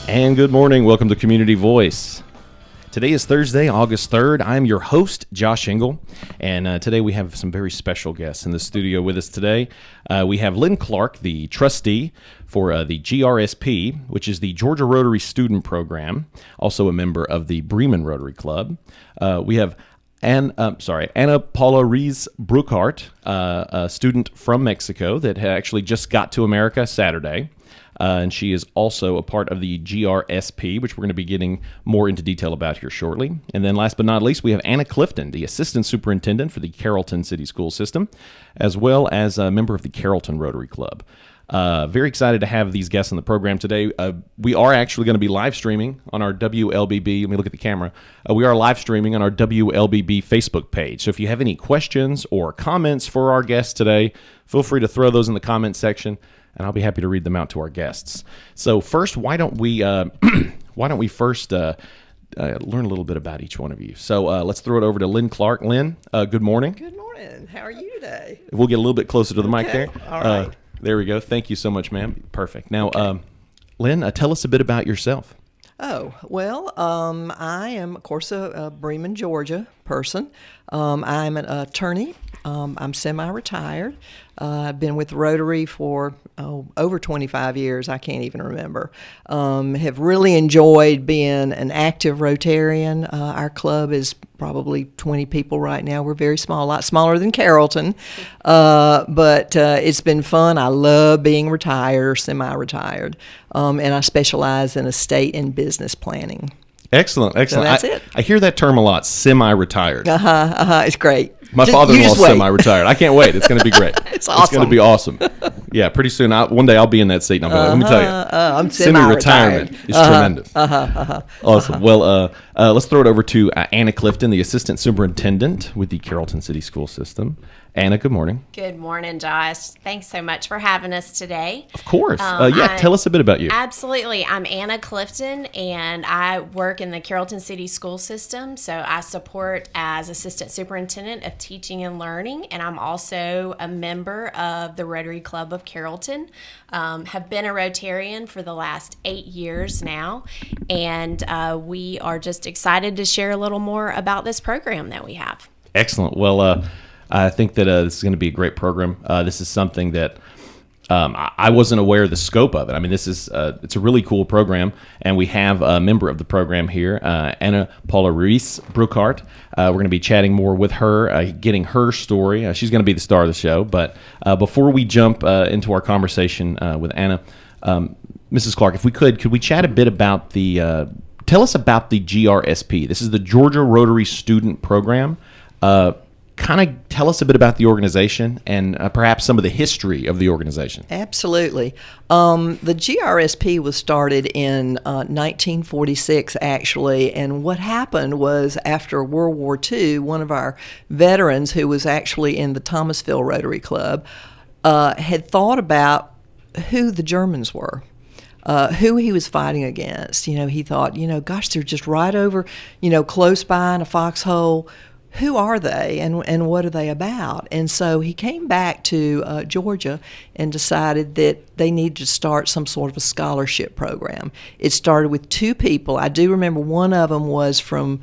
And good morning. Welcome to Community Voice. Today is Thursday, August 3rd. I'm your host, Josh Engel, and today we have some very special guests in the studio with us today. We have Lynn Clark, the trustee for the GRSP, which is the Georgia Rotary Student Program, also a member of the Bremen Rotary Club. We have Ana Ruiz Buckart, a student from Mexico that actually just got to America Saturday. And she is also a part of the GRSP, which we're going to be getting more into detail about here shortly. And then last but not least, we have Ana Clifton, the Assistant Superintendent for the Carrollton City School System, as well as a member of the Carrollton Rotary Club. Very excited to have these guests on the program today. We are actually going to be live streaming on our WLBB. Let me look at the camera. We are live streaming on our WLBB Facebook page. So if you have any questions or comments for our guests today, feel free to throw those in the comments section, and I'll be happy to read them out to our guests. So first, why don't we first learn a little bit about each one of you? So let's throw it over to Lynn Clark. Lynn, good morning. Good morning. How are you today? We'll get a little bit closer to the mic there. All right. There we go. Thank you so much, ma'am. Perfect. Now, Lynn, tell us a bit about yourself. Oh, well, I am, of course, a Bremen, Georgia person. I'm an attorney. I'm semi-retired. I've been with Rotary for over 25 years. I can't even remember. Have really enjoyed being an active Rotarian. Our club is probably 20 people right now. We're very small, a lot smaller than Carrollton, but it's been fun. I love being retired or semi-retired, and I specialize in estate and business planning. Excellent. So that's it. I hear that term a lot, semi-retired. It's great. My father-in-law is semi-retired. I can't wait. It's going to be great. It's awesome. It's going to be awesome. Yeah, pretty soon, one day I'll be in that seat, and I'll be like, let me tell you, I'm semi-retired. Semi-retirement is tremendous. Awesome. Well, let's throw it over to Ana Clifton, the Assistant Superintendent with the Carrollton City School System. Ana, good morning. Good morning, Josh. Thanks so much for having us today. Of course. Tell us a bit about you. Absolutely. I'm Ana Clifton, and I work in the Carrollton City School System. So I support as Assistant Superintendent of Teaching and Learning, and I'm also a member of the Rotary Club of Carrollton. Have been a Rotarian for the last 8 years now, and we are just excited to share a little more about this program that we have. Excellent. Well, I think that this is going to be a great program. This is something that I wasn't aware of the scope of it. I mean, this is it's a really cool program, and we have a member of the program here, Ana Ruiz Buckart. We're going to be chatting more with her, getting her story. She's going to be the star of the show. But before we jump into our conversation with Ana, Mrs. Clark, if we could we chat a bit about tell us about the GRSP. This is the Georgia Rotary Student Program. Kind of tell us a bit about the organization and perhaps some of the history of the organization. Absolutely. The GRSP was started in 1946, actually, and what happened was after World War II, one of our veterans who was actually in the Thomasville Rotary Club had thought about who the Germans were. Who he was fighting against. He thought, gosh, they're just right over, close by in a foxhole. Who are they and what are they about? And so he came back to Georgia and decided that they needed to start some sort of a scholarship program. It started with 2 people. I do remember one of them was from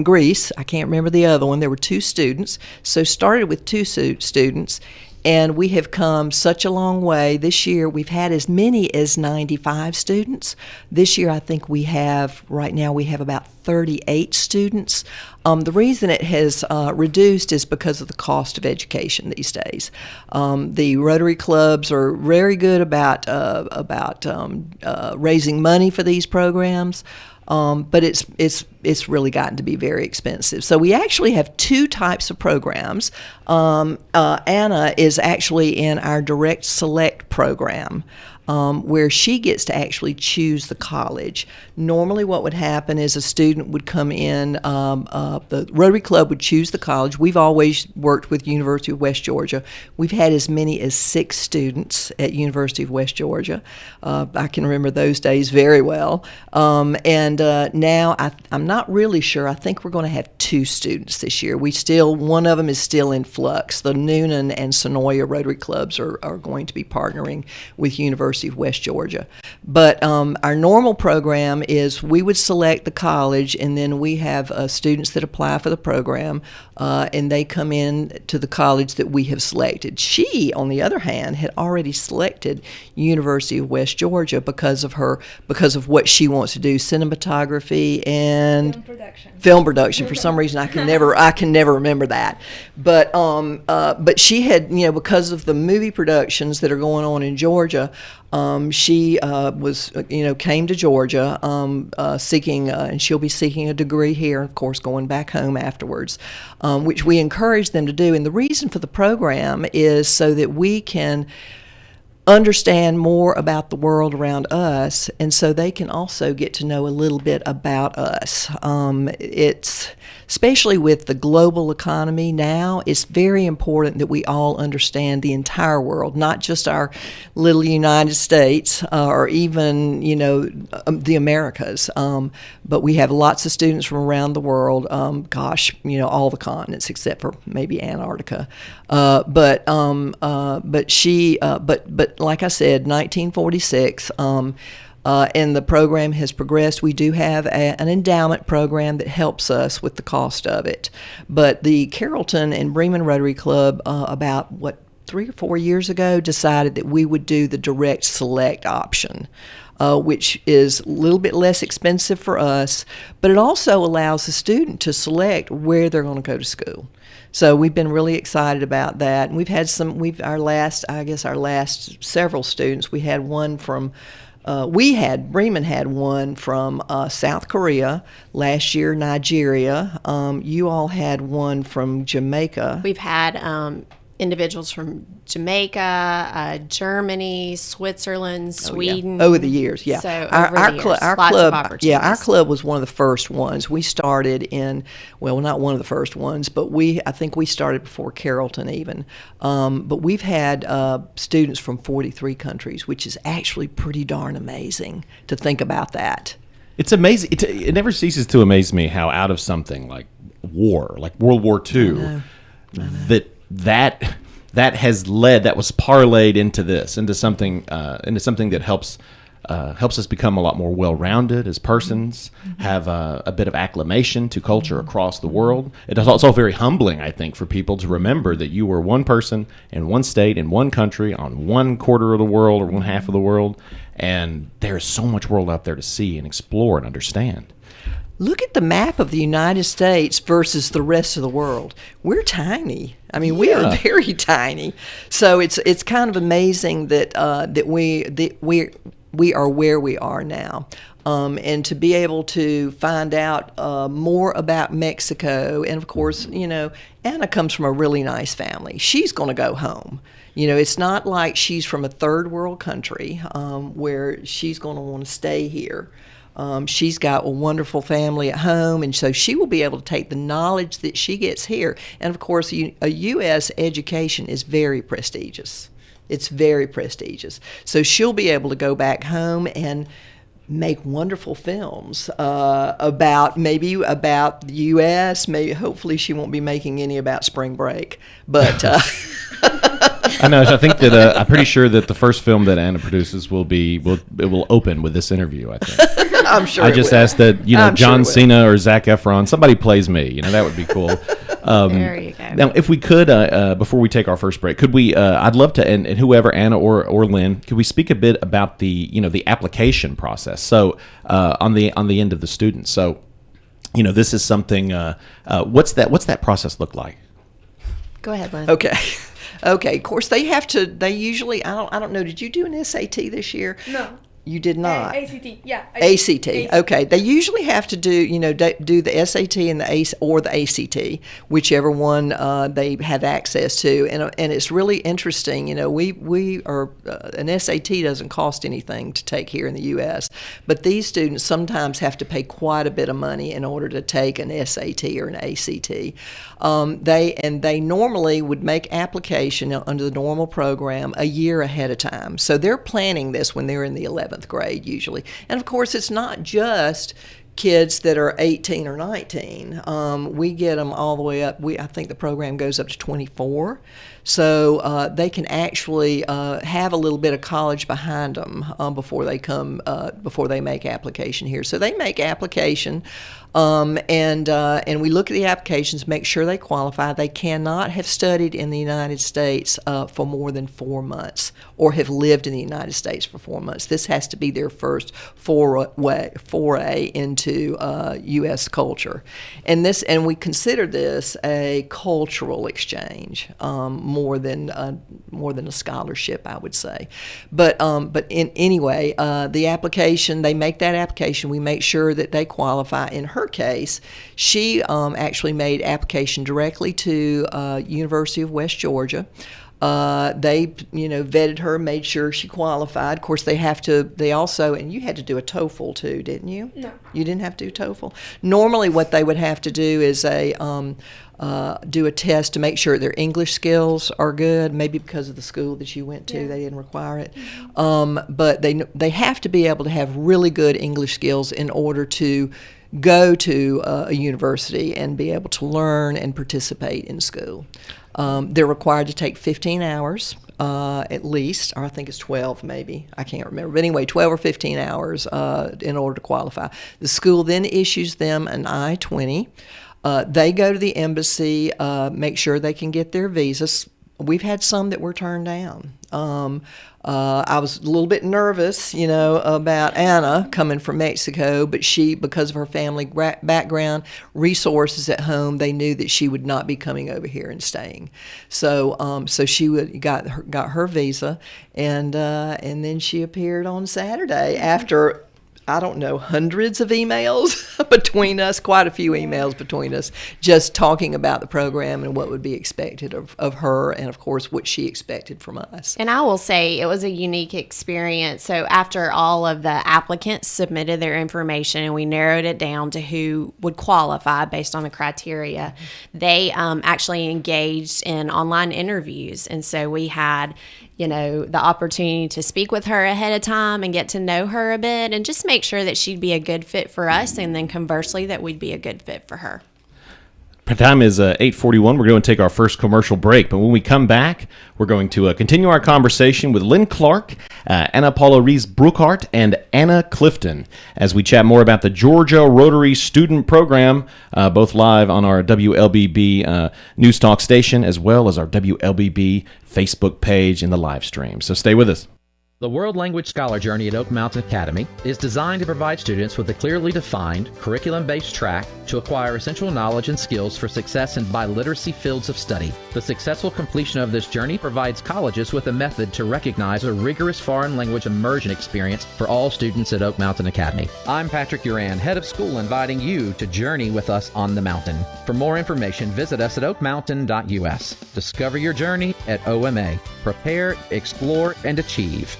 Greece. I can't remember the other one. There were 2 students. So started with 2 students. And we have come such a long way. This year, we've had as many as 95 students. This year, I think right now we have about 38 students. The reason it has reduced is because of the cost of education these days. The Rotary clubs are very good about raising money for these programs. But it's really gotten to be very expensive. So we actually have 2 types of programs. Ana is actually in our Direct Select program. where she gets to actually choose the college. Normally what would happen is a student would come in, the Rotary Club would choose the college. We've always worked with University of West Georgia. We've had as many as 6 students at University of West Georgia. I can remember those days very well. Now I'm not really sure. I think we're going to have 2 students this year. One of them is still in flux. The Noonan and Sonoya Rotary Clubs are going to be partnering with University University of West Georgia. But our normal program is we would select the college, and then we have students that apply for the program, and they come in to the college that we have selected. She, on the other hand, had already selected University of West Georgia because of what she wants to do, cinematography and film production. For some reason, I can never remember that. But she had, because of the movie productions that are going on in Georgia, she came to Georgia seeking, and she'll be seeking a degree here, of course, going back home afterwards, which we encourage them to do. And the reason for the program is so that we can understand more about the world around us, and so they can also get to know a little bit about us. It's especially with the global economy now, it's very important that we all understand the entire world, not just our little United States or even, the Americas. But we have lots of students from around the world, all the continents except for maybe Antarctica. But like I said, 1946, and the program has progressed. We do have an endowment program that helps us with the cost of it. But the Carrollton and Bremen Rotary Club, about 3 or 4 years ago, decided that we would do the direct select option, which is a little bit less expensive for us, but it also allows the student to select where they're going to go to school. So we've been really excited about that. And we've had our last several students, we had one from Bremen had one from South Korea, last year Nigeria. You all had one from Jamaica. We've had individuals from Jamaica, Germany, Switzerland, Sweden. Over the years, yeah. So our club, our club was one of the first ones. We started in, not one of the first ones, but I think we started before Carrollton even. But we've had students from 43 countries, which is actually pretty darn amazing to think about that. It's amazing. It never ceases to amaze me how out of something like war, like World War II, I know. that was parlayed into something that helps us become a lot more well-rounded as persons, have a bit of acclimation to culture across the world. It is also very humbling, I think, for people to remember that you were one person in one state, in one country, on one quarter of the world or one half of the world, and there is so much world out there to see and explore and understand. Look at the map of the United States versus the rest of the world. We're tiny. I mean, we are very tiny. So it's kind of amazing that we are where we are now. And to be able to find out more about Mexico, and of course, Anna comes from a really nice family. She's going to go home. It's not like she's from a third world country where she's going to want to stay here. She's got a wonderful family at home, and so she will be able to take the knowledge that she gets here. And of course, a U.S. education is very prestigious. It's very prestigious. So she'll be able to go back home and make wonderful films about the U.S. Maybe, hopefully, she won't be making any about spring break, but. I know. I think that I'm pretty sure that the first film that Anna produces will open with this interview. I think. I'm sure. I just asked that John Cena or Zac Efron, somebody plays me. That would be cool. There you go. Now, if we could, before we take our first break, could we? I'd love to, and whoever, Anna or Lynn, could we speak a bit about the application process? So on the end of the students. So this is something. What's that process look like? Go ahead, Lynn. Okay. Of course, they usually. I don't know. Did you do an SAT this year? No. You did not. ACT, yeah. ACT. Okay. They usually have to do the SAT and the ACT, whichever one they have access to, and it's really interesting. We are an SAT doesn't cost anything to take here in the U.S., but these students sometimes have to pay quite a bit of money in order to take an SAT or an ACT. They normally would make application under the normal program a year ahead of time, so they're planning this when they're in the 11th grade usually. And of course, it's not just kids that are 18 or 19. We get them all the way up. I think the program goes up to 24. So they can actually have a little bit of college behind them before they make application here. So they make application, and we look at the applications, make sure they qualify. They cannot have studied in the United States for more than 4 months or have lived in the United States for 4 months. This has to be their first foray into U.S. culture, and we consider this a cultural exchange more than a scholarship, I would say. But anyway, the application, they make that application. We make sure that they qualify. In her case, she actually made application directly to University of West Georgia. They, vetted her, made sure she qualified. Of course, they also, and you had to do a TOEFL too, didn't you? No. You didn't have to do TOEFL? Normally what they would have to do is do a test to make sure their English skills are good. Maybe because of the school that you went to, they didn't require it. But they have to be able to have really good English skills in order to go to a university and be able to learn and participate in school. They're required to take 15 hours at least, or I think it's 12 maybe. I can't remember. But anyway, 12 or 15 hours in order to qualify. The school then issues them an I-20. They go to the embassy, make sure they can get their visas. We've had some that were turned down. I was a little bit nervous, about Ana coming from Mexico, but she, because of her family background, resources at home, they knew that she would not be coming over here and staying. So she got her visa, and then she appeared on Saturday after, I don't know, hundreds of emails between us, quite a few emails between us, just talking about the program and what would be expected of her, and of course what she expected from us. And I will say it was a unique experience. So after all of the applicants submitted their information and we narrowed it down to who would qualify based on the criteria, they actually engaged in online interviews. And so we had the opportunity to speak with her ahead of time and get to know her a bit and just make sure that she'd be a good fit for us, and then conversely that we'd be a good fit for her. Time is 8:41. We're going to take our first commercial break, but when we come back, we're going to continue our conversation with Lynn Clark, Ana Ruiz Buckart, and Ana Clifton as we chat more about the Georgia Rotary Student Program, both live on our WLBB News Talk station as well as our WLBB Facebook page in the live stream. So stay with us. The World Language Scholar Journey at Oak Mountain Academy is designed to provide students with a clearly defined, curriculum-based track to acquire essential knowledge and skills for success in biliteracy fields of study. The successful completion of this journey provides colleges with a method to recognize a rigorous foreign language immersion experience for all students at Oak Mountain Academy. I'm Patrick Duran, head of school, inviting you to journey with us on the mountain. For more information, visit us at oakmountain.us. Discover your journey at OMA. Prepare, explore, and achieve.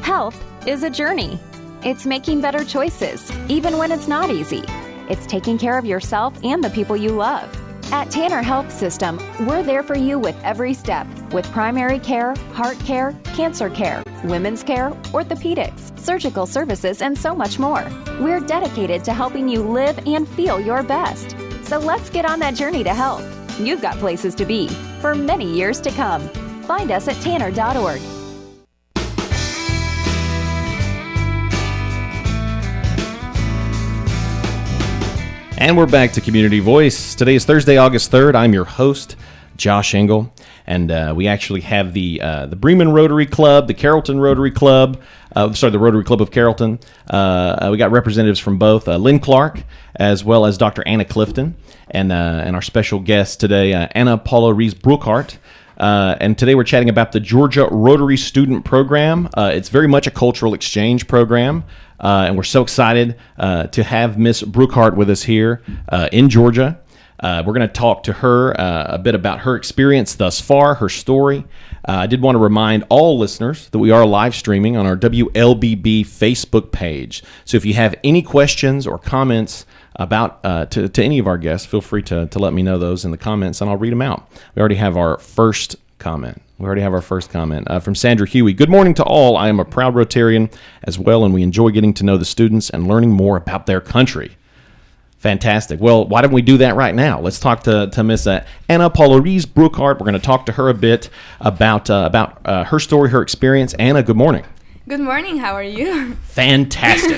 Health is a journey. It's making better choices, even when it's not easy. It's taking care of yourself and the people you love. At Tanner Health System, we're there for you with every step, with primary care, heart care, cancer care, women's care, orthopedics, surgical services, and so much more. We're dedicated to helping you live and feel your best. So let's get on that journey to health. You've got places to be for many years to come. Find us at tanner.org. And we're back to Community Voice. Today is Thursday, August 3rd. I'm your host, Josh Engel, and we actually have the Bremen Rotary Club, the Carrollton Rotary Club, the Rotary Club of Carrollton. We got representatives from both Lynn Clark as well as Dr. Ana Clifton, and our special guest today, Ana Ruiz Buckart. And today we're chatting about the Georgia Rotary Student Program. It's very much a cultural exchange program, and we're so excited to have Miss Buckart with us here in Georgia. We're going to talk to her a bit about her experience thus far, her story. I did want to remind all listeners that we are live streaming on our WLBB Facebook page. So if you have any questions or comments about to any of our guests, feel free to let me know those in the comments, and I'll read them out. We already have our first comment. We already have our first comment from Sandra Huey. Good morning to all. I am a proud Rotarian as well, and we enjoy getting to know the students and learning more about their country. Fantastic. Well, why don't we do that right now? Let's talk to Miss Ana Ruiz Buckart. We're going to talk to her a bit about her story, her experience. Ana, good morning. Good morning. How are you? Fantastic.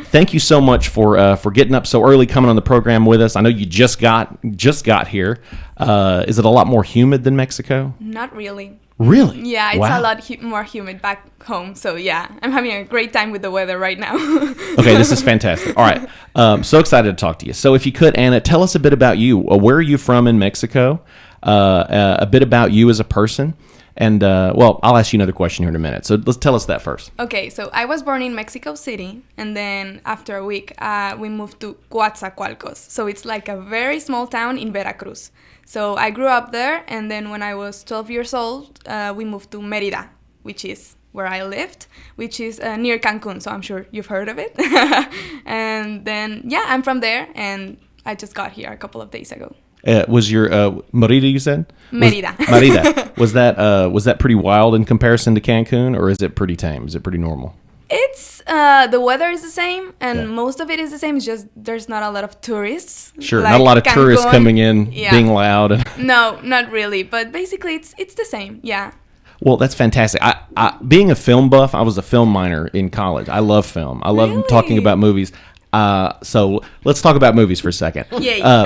Thank you so much for getting up so early, coming on the program with us. I know you just got here. Is it a lot more humid than Mexico? Not really. Really? Yeah, it's Wow. a lot more humid back home. So yeah, I'm having a great time with the weather right now. Okay, this is fantastic. All right. So excited to talk to you. So if you could, Ana, tell us a bit about you. Where are you from in Mexico? A bit about you as a person. And, well, I'll ask you another question here in a minute. So let's tell us that first. Okay, so I was born in Mexico City, and then after a week, we moved to Coatzacoalcos. So it's like a very small town in Veracruz. So I grew up there, and then when I was 12 years old, we moved to Mérida, which is where I lived, which is near Cancun. So I'm sure you've heard of it. And then, yeah, I'm from there, and I just got here a couple of days ago. Was your Mérida, you said? Mérida. Mérida. Was that pretty wild in comparison to Cancun, or is it pretty tame? Is it pretty normal? It's the weather is the same, and Yeah. most of it is the same. It's just there's not a lot of tourists. Sure, like not a lot of tourists Cancun. coming in, Yeah. being loud. No, not really. But basically, it's the same. Yeah. Well, that's fantastic. I being a film buff, I was a film minor in college. I love film. I love Really? talking about movies. So let's talk about movies for a second. Yeah.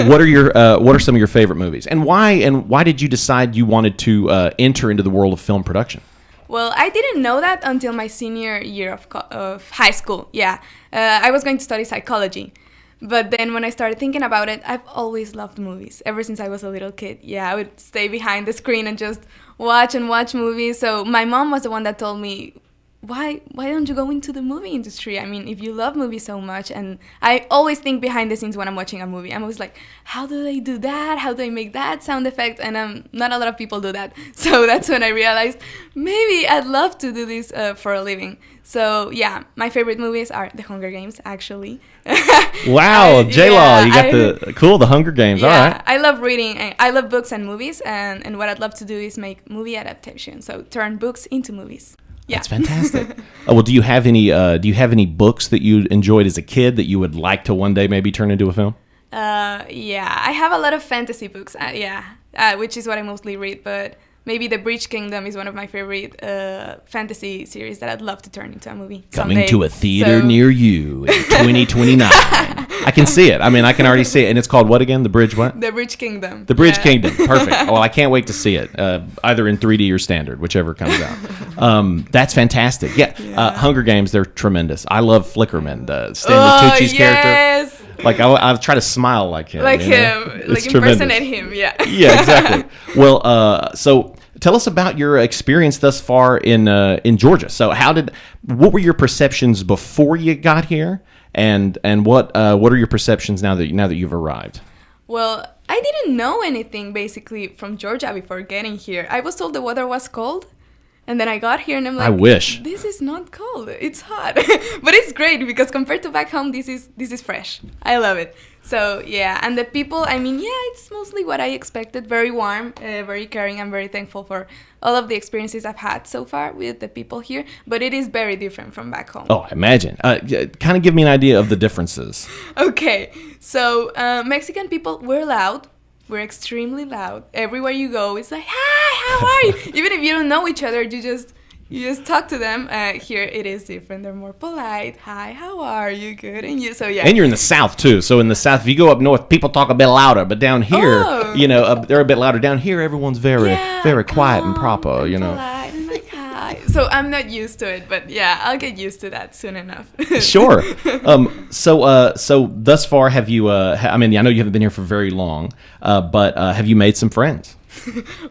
What are some of your favorite movies, and why did you decide you wanted to enter into the world of film production? Well, I didn't know that until my senior year of high school. Yeah, I was going to study psychology. But then when I started thinking about it, I've always loved movies ever since I was a little kid. Yeah, I would stay behind the screen and just watch movies. So my mom was the one that told me, why don't you go into the movie industry? I mean, if you love movies so much, and I always think behind the scenes when I'm watching a movie. I'm always like, how do they do that? How do they make that sound effect? And not a lot of people do that. So that's when I realized maybe I'd love to do this for a living. So yeah, my favorite movies are The Hunger Games, actually. Wow, J-Law, yeah, you got the Hunger Games. Yeah, All right. I love reading. I love books and movies, and what I'd love to do is make movie adaptations. So turn books into movies. Yeah. That's fantastic. Well, do you have any books that you enjoyed as a kid that you would like to one day maybe turn into a film? Yeah, I have a lot of fantasy books. Which is what I mostly read. But maybe The Bridge Kingdom is one of my favorite fantasy series that I'd love to turn into a movie Coming someday. to a theater So- near you in 2029. I can see it. I mean, I can already see it. And it's called what again? The Bridge what? The Bridge Kingdom. The Bridge Yeah. Kingdom. Perfect. Well, I can't wait to see it, either in 3D or standard, whichever comes out. That's fantastic. Yeah. Hunger Games, they're tremendous. I love Flickerman, Stanley Tucci's character. Yes. Like, I try to smile like him. Like you know? him. It's Like tremendous. impersonate him. Yeah. Yeah, exactly. Well, so tell us about your experience thus far in Georgia. So, what were your perceptions before you got here, and what are your perceptions now that you've arrived? Well, I didn't know anything basically from Georgia before getting here. I was told the weather was cold, and then I got here and I'm like, I wish. This is not cold. It's hot. But it's great because compared to back home, this is fresh. I love it. So, yeah, and the people, I mean, yeah, it's mostly what I expected. Very warm, very caring. I'm very thankful for all of the experiences I've had so far with the people here, but it is very different from back home. Oh, imagine. Kind of give me an idea of the differences. Okay, so Mexican people, we're loud. We're extremely loud. Everywhere you go, it's like, hi, how are you? Even if you don't know each other, you just talk to them. Here it is different. They're more polite. Hi, how are you? Good. And you, so yeah. And you're in the South too. So in the South, if you go up north, people talk a bit louder. But down here, Oh. they're a bit louder. Down here, everyone's very quiet and calm proper. and polite and like, hi. So I'm not used to it, but yeah, I'll get used to that soon enough. Sure. So thus far, have you? I mean, I know you haven't been here for very long, but have you made some friends?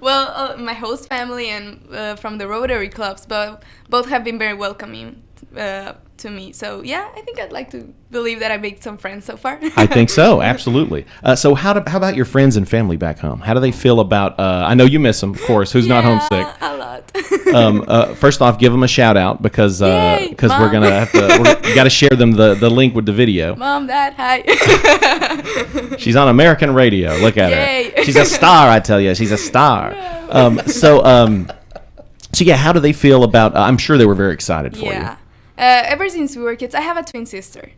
Well, my host family and from the Rotary clubs, but both have been very welcoming to me. So yeah, I think I'd like to believe that I made some friends so far. I think so, absolutely. So how about your friends and family back home? How do they feel about, I know you miss them, of course, who's not homesick? A lot. First off, give them a shout out because Yay, we're going to have to, we got to share them the link with the video. Mom, Dad, hi. She's on American radio. Look at Yay. her. She's a star, I tell you. She's a star. No. So yeah, how do they feel about, I'm sure they were very excited for you. Ever since we were kids, I have a twin sister.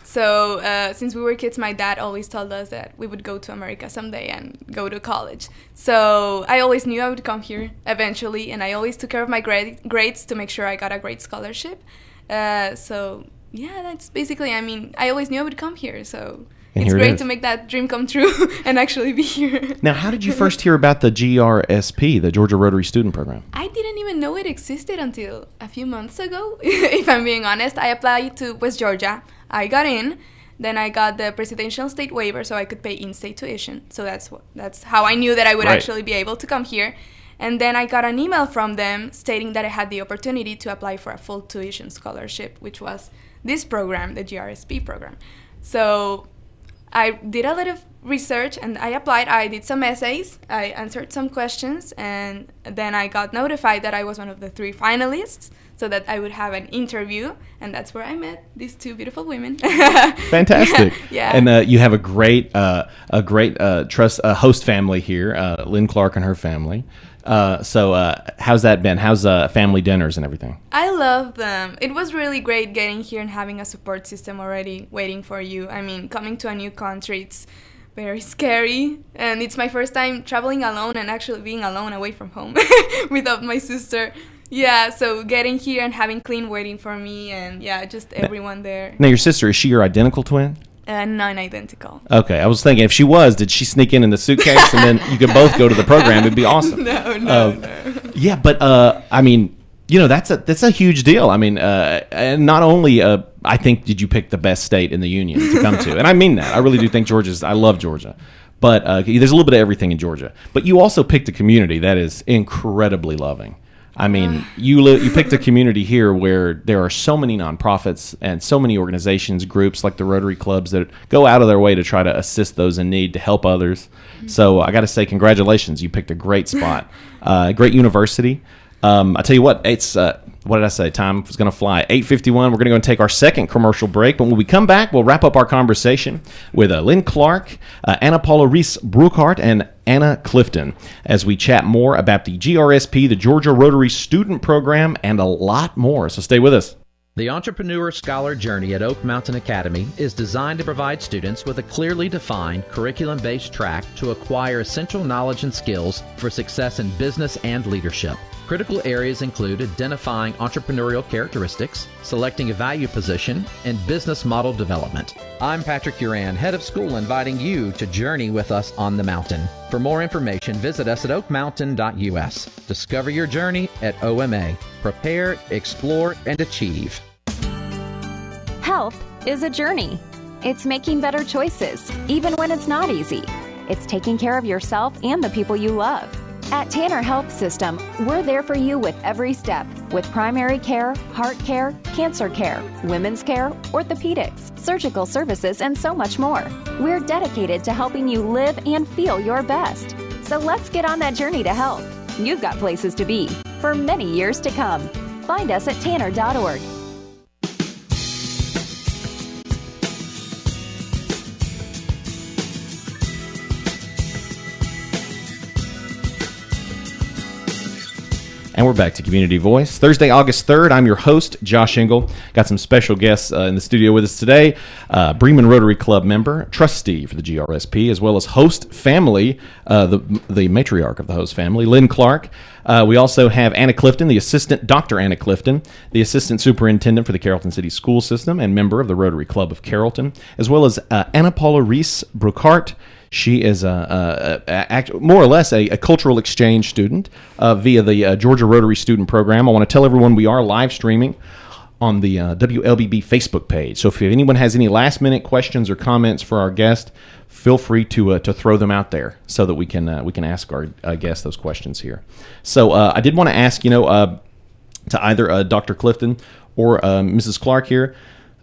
So since we were kids, my dad always told us that we would go to America someday and go to college. So I always knew I would come here eventually, and I always took care of my grades to make sure I got a great scholarship. So yeah, that's basically, I mean, I always knew I would come here, so it's great to make that dream come true and actually be here. Now, how did you first hear about the GRSP, the Georgia Rotary Student Program? I didn't even know it existed until a few months ago, if I'm being honest. I applied to West Georgia. I got in. Then I got the presidential state waiver so I could pay in-state tuition. So that's how I knew that I would actually be able to come here. And then I got an email from them stating that I had the opportunity to apply for a full tuition scholarship, which was this program, the GRSP program. So I did a lot of research and I applied. I did some essays, I answered some questions, and then I got notified that I was one of the 3 finalists, so that I would have an interview, and that's where I met these 2 beautiful women. Fantastic. Yeah. And you have a great host family here, Lynn Clark and her family. So how's that been? How's family dinners and everything? I love them. It was really great getting here and having a support system already waiting for you. I mean, coming to a new country, it's very scary, and it's my first time traveling alone and actually being alone away from home without my sister. Yeah, so getting here and having Clean waiting for me, and yeah, just everyone there. Now, your sister, is she your identical twin? Non-identical. Okay, I was thinking if she was, did she sneak in the suitcase and then you could both go to the program? It'd be awesome. No. Yeah, but I mean, you know, that's a huge deal. I mean, and not only I think did you pick the best state in the union to come to, and I mean that. I really do think I love Georgia, but there's a little bit of everything in Georgia. But you also picked a community that is incredibly loving. I mean, you picked a community here where there are so many nonprofits and so many organizations, groups like the Rotary clubs that go out of their way to try to assist those in need, to help others. So I got to say, congratulations. You picked a great spot, great university. I tell you what, it's what did I say? Time was going to fly. 8:51. We're going to go and take our second commercial break. But when we come back, we'll wrap up our conversation with Lynn Clark, Ana Ruiz Buckart, and Ana Clifton as we chat more about the GRSP, the Georgia Rotary Student Program, and a lot more. So stay with us. The Entrepreneur Scholar Journey at Oak Mountain Academy is designed to provide students with a clearly defined curriculum-based track to acquire essential knowledge and skills for success in business and leadership. Critical areas include identifying entrepreneurial characteristics, selecting a value position, and business model development. I'm Patrick Uran, head of school, inviting you to journey with us on the mountain. For more information, visit us at oakmountain.us. Discover your journey at OMA. Prepare, explore, and achieve. Health is a journey. It's making better choices, even when it's not easy. It's taking care of yourself and the people you love. At Tanner Health System, we're there for you with every step, with primary care, heart care, cancer care, women's care, orthopedics, surgical services, and so much more. We're dedicated to helping you live and feel your best. So let's get on that journey to health. You've got places to be for many years to come. Find us at tanner.org. And we're back to Community Voice. Thursday, August 3rd, I'm your host, Josh Engel. Got some special guests in the studio with us today. Bremen Rotary Club member, trustee for the GRSP, as well as host family, the matriarch of the host family, Lynn Clark. We also have Ana Clifton, Dr. Ana Clifton, the assistant superintendent for the Carrollton City School System and member of the Rotary Club of Carrollton, as well as Ana Ruiz Buckart. She is more or less a cultural exchange student via the Georgia Rotary Student Program. I want to tell everyone we are live streaming on the WLBB Facebook page. So if anyone has any last-minute questions or comments for our guest, feel free to throw them out there so that we can ask our guest those questions here. So I did want to ask, to either Dr. Clifton or Mrs. Clark here,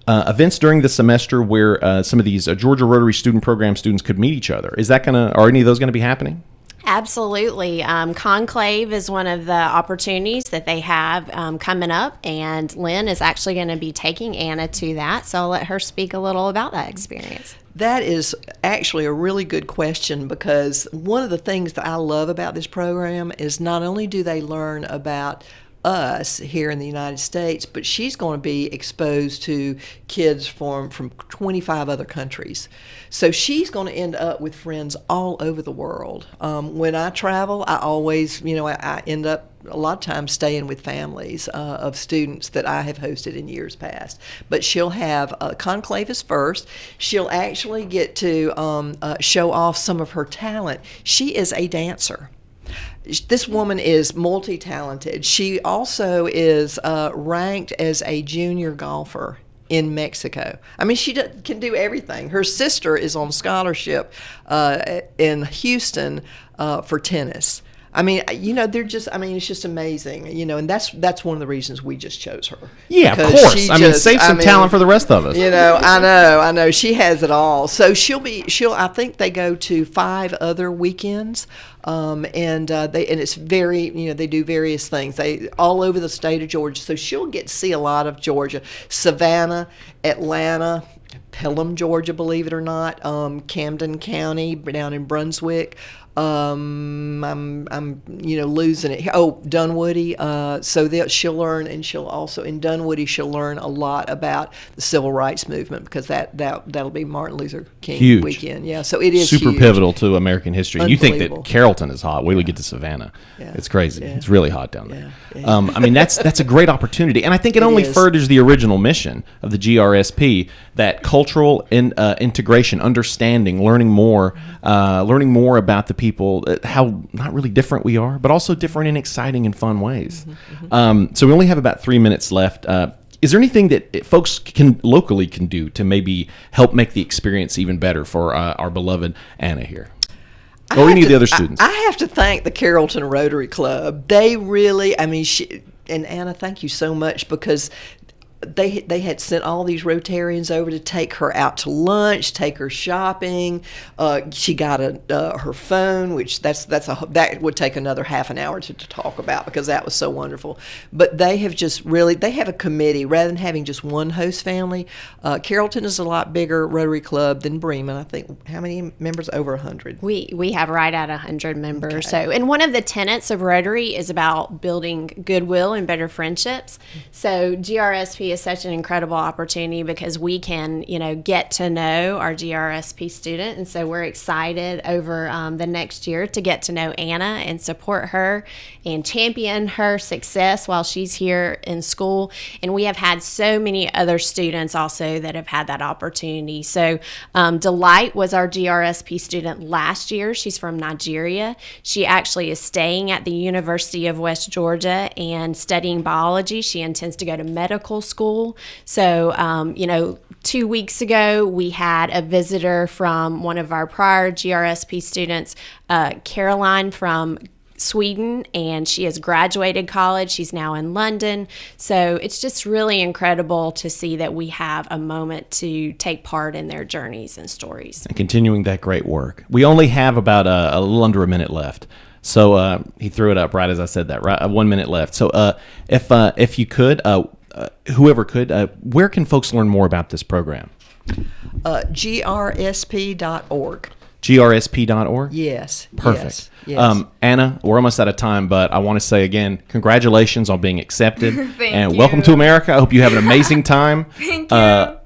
events during the semester where some of these Georgia Rotary Student Program students could meet each other. Are any of those going to be happening? Absolutely. Conclave is one of the opportunities that they have coming up, and Lynn is actually going to be taking Anna to that, so I'll let her speak a little about that experience. That is actually a really good question, because one of the things that I love about this program is not only do they learn about us here in the United States, but she's going to be exposed to kids from 25 other countries. So she's going to end up with friends all over the world. When I travel, I always, I end up a lot of times staying with families of students that I have hosted in years past. But she'll have conclave is first. She'll actually get to show off some of her talent. She is a dancer. This woman is multi-talented. She also is ranked as a junior golfer in Mexico. I mean, she can do everything. Her sister is on scholarship in Houston for tennis. I mean, it's just amazing, and that's one of the reasons we just chose her. Yeah, of course. Save some talent for the rest of us. I know. She has it all. So I think they go to 5 other weekends, and it's very, they do various things. They all over the state of Georgia. So she'll get to see a lot of Georgia, Savannah, Atlanta, Pelham, Georgia, believe it or not, Camden County down in Brunswick. I'm losing it. Oh, Dunwoody. So she'll learn, and she'll also in Dunwoody she'll learn a lot about the civil rights movement, because that'll be Martin Luther King weekend. Yeah, so it is super huge. Pivotal to American history. You think that Carrollton is hot? Wait till we get to Savannah. Yeah. It's crazy. Yeah. It's really hot down there. Yeah. That's a great opportunity, and I think it only furthers the original mission of the GRSP, that cultural integration, understanding, learning more about the people, how not really different we are, but also different in exciting and fun ways. So we only have about 3 minutes left. Is there anything that folks locally can do to maybe help make the experience even better for our beloved Anna here? Or any of the other students? I have to thank the Carrollton Rotary Club. They really, and Anna, thank you so much, because they had sent all these Rotarians over to take her out to lunch, take her shopping. She got her phone, which that would take another half an hour to talk about, because that was so wonderful. But they have they have a committee rather than having just one host family. Carrollton is a lot bigger Rotary Club than Bremen. I think, how many members? Over 100. We have right at 100 members. Okay. So, and one of the tenets of Rotary is about building goodwill and better friendships. So GRSP is such an incredible opportunity, because we can, get to know our GRSP student. And so we're excited over the next year to get to know Anna and support her and champion her success while she's here in school. And we have had so many other students also that have had that opportunity. So Delight was our GRSP student last year. She's from Nigeria. She actually is staying at the University of West Georgia and studying biology. She intends to go to medical school. So, 2 weeks ago, we had a visitor from one of our prior GRSP students, Caroline from Sweden, and she has graduated college. She's now in London. So it's just really incredible to see that we have a moment to take part in their journeys and stories. And continuing that great work. We only have about a little under a minute left. So he threw it up right as I said that, right? 1 minute left. So if you could, whoever could, where can folks learn more about this program? GRSP.org. GRSP.org? Yes. Perfect. Yes. Anna, we're almost out of time, but I want to say again, congratulations on being accepted. Thank you. Welcome to America. I hope you have an amazing time. Thank you.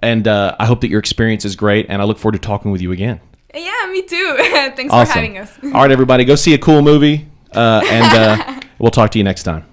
And I hope that your experience is great, and I look forward to talking with you again. Yeah, me too. Thanks Awesome. for having us. All right, everybody, go see a cool movie, and we'll talk to you next time.